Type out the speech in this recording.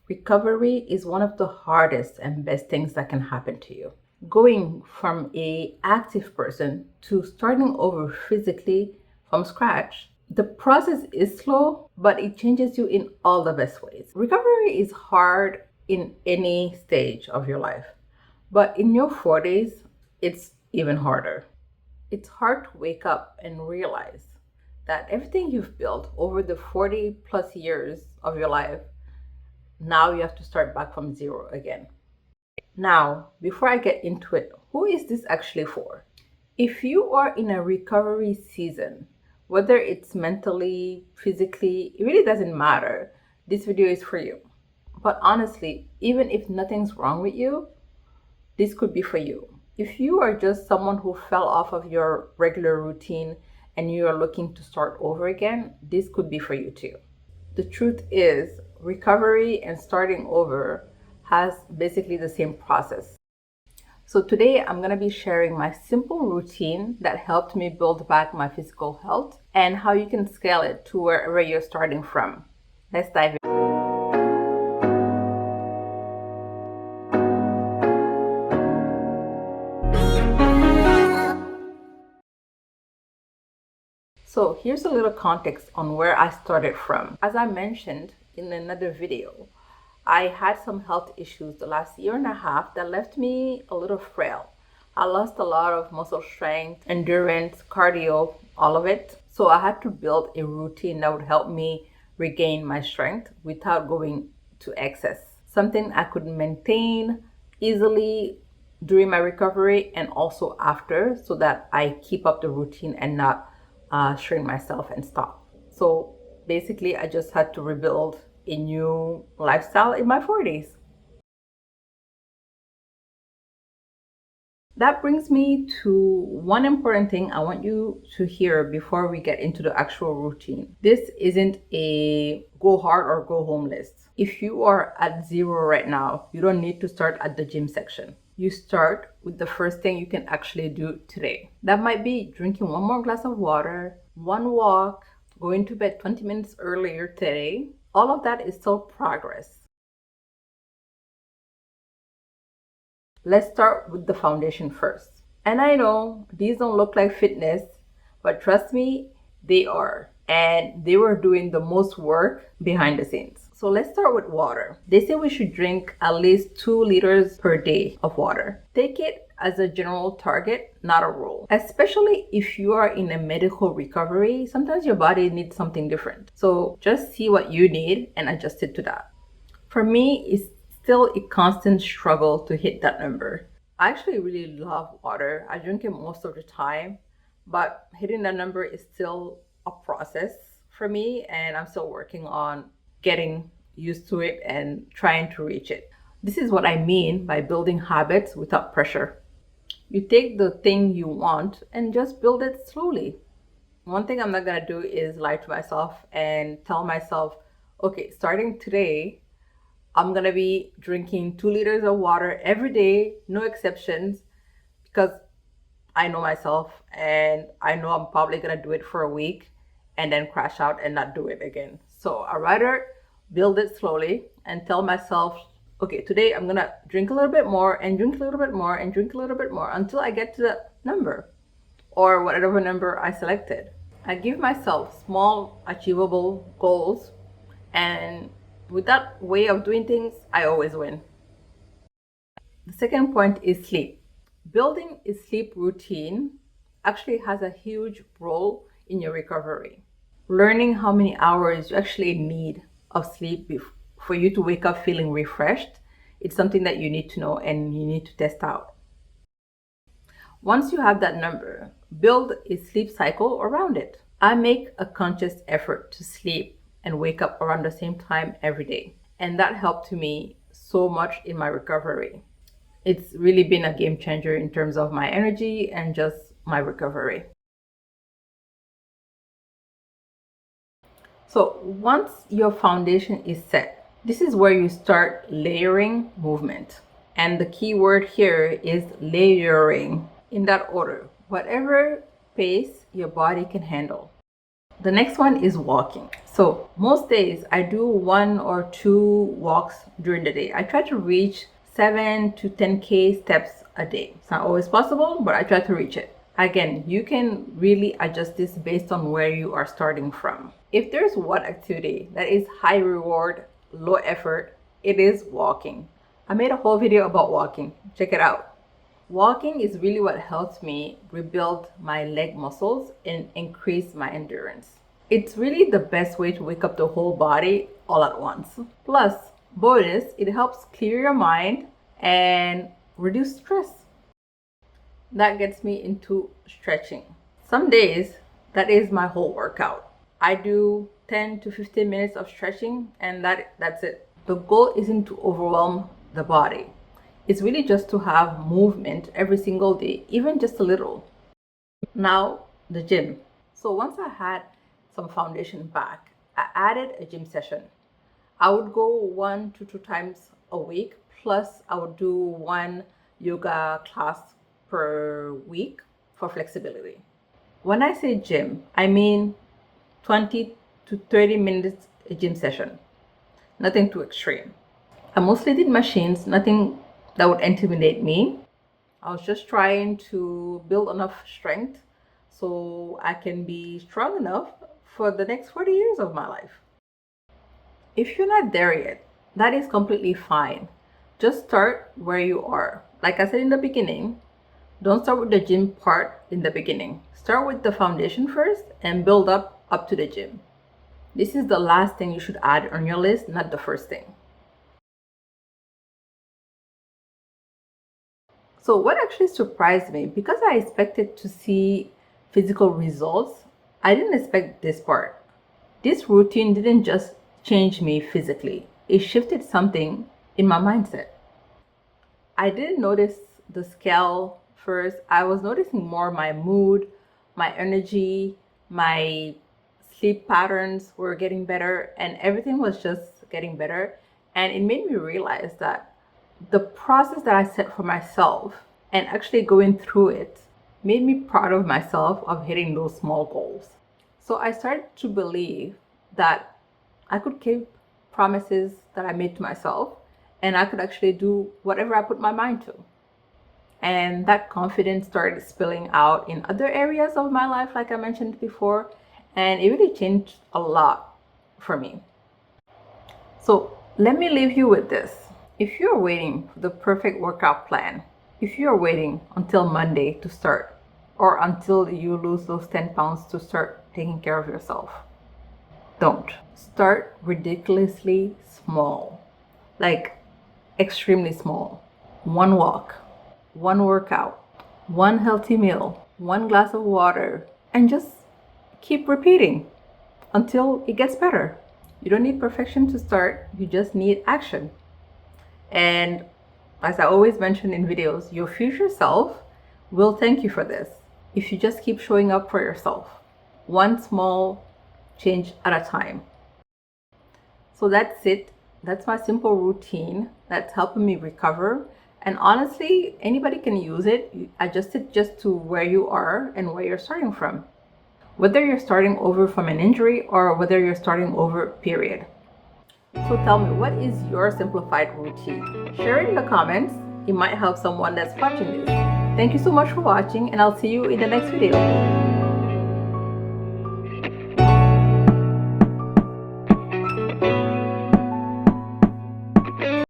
Recovery is one of the hardest and best things that can happen to you. Going from an active person to starting over physically from scratch, the process is slow, but it changes you in all the best ways. Recovery is hard in any stage of your life, but in your 40s, it's even harder. It's hard to wake up and realize that everything you've built over the 40 plus years of your life, now you have to start back from zero again. Now, before I get into it, who is this actually for? If you are in a recovery season, whether it's mentally, physically, it really doesn't matter. This video is for you. But honestly, even if nothing's wrong with you, this could be for you. If you are just someone who fell off of your regular routine and you are looking to start over again, this could be for you too. The truth is, recovery and starting over has basically the same process. So today I'm going to be sharing my simple routine that helped me build back my physical health and how you can scale it to wherever you're starting from. Let's dive in. So here's a little context on where I started from. As I mentioned in another video, I had some health issues the last year and a half that left me a little frail. I lost a lot of muscle strength, endurance, cardio, all of it. So I had to build a routine that would help me regain my strength without going to excess. Something I could maintain easily during my recovery and also after, so that I keep up the routine and not strain myself and stop. So basically, I just had to rebuild a new lifestyle in my 40s. That brings me to one important thing I want you to hear before we get into the actual routine. This isn't a go hard or go home list. If you are at zero right now, you don't need to start at the gym section. You start with the first thing you can actually do today. That might be drinking one more glass of water, one walk, going to bed 20 minutes earlier today. All of that is still progress. Let's start with the foundation first. And I know these don't look like fitness, but trust me, they are. And they were doing the most work behind the scenes. So let's start with water. They say we should drink at least 2 liters per day of water. Take it as a general target, not a rule. Especially if you are in a medical recovery, sometimes your body needs something different. So just see what you need and adjust it to that. For me, it's still a constant struggle to hit that number. I actually really love water. I drink it most of the time, but hitting that number is still a process for me, and I'm still working on getting used to it and trying to reach it. This is what I mean by building habits without pressure. You take the thing you want and just build it slowly. One thing I'm not gonna do is lie to myself and tell myself, okay, starting today, I'm gonna be drinking 2 liters of water every day, no exceptions, because I know myself and I know I'm probably gonna do it for a week and then crash out and not do it again. So I'd rather build it slowly and tell myself, okay, today I'm gonna drink a little bit more and drink a little bit more and drink a little bit more until I get to the number or whatever number I selected. I give myself small, achievable goals, and with that way of doing things, I always win. The second point is sleep. Building a sleep routine actually has a huge role in your recovery. Learning how many hours you actually need of sleep for you to wake up feeling refreshed, it's something that you need to know and you need to test out. Once you have that number, build a sleep cycle around it. I make a conscious effort to sleep and wake up around the same time every day. And that helped me so much in my recovery. It's really been a game changer in terms of my energy and just my recovery. So once your foundation is set, this is where you start layering movement. And the key word here is layering, in that order, whatever pace your body can handle. The next one is walking. So most days I do 1 or 2 walks during the day. I try to reach 7 to 10K steps a day. It's not always possible, but I try to reach it. Again, you can really adjust this based on where you are starting from. If there's one activity that is high reward, low effort, it is walking. I made a whole video about walking. Check it out. Walking is really what helps me rebuild my leg muscles and increase my endurance. It's really the best way to wake up the whole body all at once. Plus, bonus, it helps clear your mind and reduce stress. That gets me into stretching. Some days, that is my whole workout. I do 10 to 15 minutes of stretching and that's it. The goal isn't to overwhelm the body. It's really just to have movement every single day, even just a little. Now, the gym. So once I had some foundation back, I added a gym session. I would go 1 to 2 times a week, plus I would do one yoga class per week for flexibility. When I say gym, I mean 20 to 30 minutes a gym session. Nothing too extreme. I mostly did machines, nothing that would intimidate me. I was just trying to build enough strength so I can be strong enough for the next 40 years of my life. If you're not there yet, that is completely fine. Just start where you are. Like I said in the beginning, don't start with the gym part in the beginning. Start with the foundation first and build up to the gym. This is the last thing you should add on your list, not the first thing. So what actually surprised me, because I expected to see physical results, I didn't expect this part. This routine didn't just change me physically, it shifted something in my mindset. I didn't notice the scale first. I was noticing more my mood, my energy, my sleep patterns were getting better, and everything was just getting better. And it made me realize that the process that I set for myself and actually going through it made me proud of myself of hitting those small goals. So I started to believe that I could keep promises that I made to myself and I could actually do whatever I put my mind to. And that confidence started spilling out in other areas of my life, like I mentioned before, and it really changed a lot for me. So let me leave you with this. If you're waiting for the perfect workout plan, if you're waiting until Monday to start, or until you lose those 10 pounds to start taking care of yourself, don't. Start ridiculously small, like extremely small. One walk, one workout, one healthy meal, one glass of water, and just keep repeating until it gets better. You don't need perfection to start, you just need action. And as I always mention in videos, your future self will thank you for this if you just keep showing up for yourself, one small change at a time. So that's it. That's my simple routine that's helping me recover. And honestly, anybody can use it. You adjust it just to where you are and where you're starting from. Whether you're starting over from an injury or whether you're starting over, period. So tell me, what is your simplified routine? Share it in the comments. It might help someone that's watching this. Thank you so much for watching, and I'll see you in the next video.